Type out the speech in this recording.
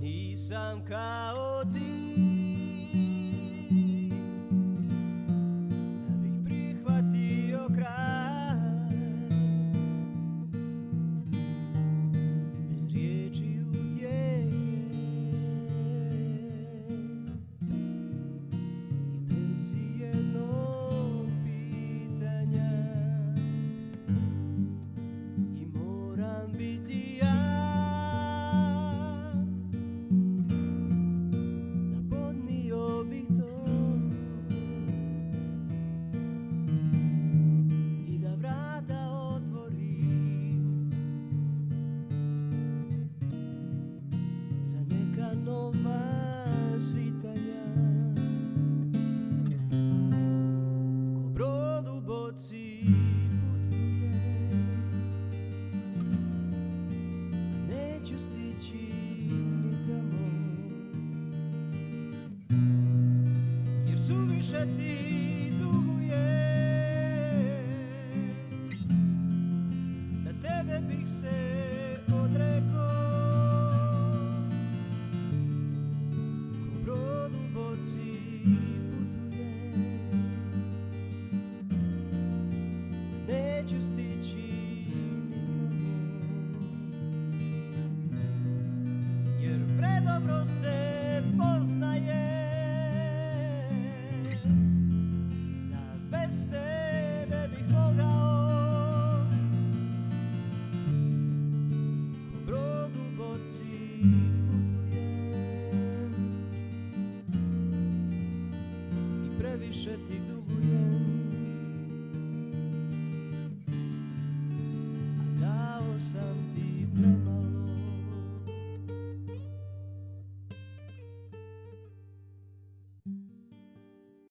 nisam kao ti, da bih prihvatio kraj bez riječi utjehe i bez jednog pitanja. I moram biti jak da podnio bih to i da vrata otvorim za neka nova svitanja. Ko brod u boci putuje, a neću stići nikamo, jer suviše ti duguje, da tebe bih se odrekao. Ko brod u boci putuje, a neću stići nikamo, jer predobro se poznaje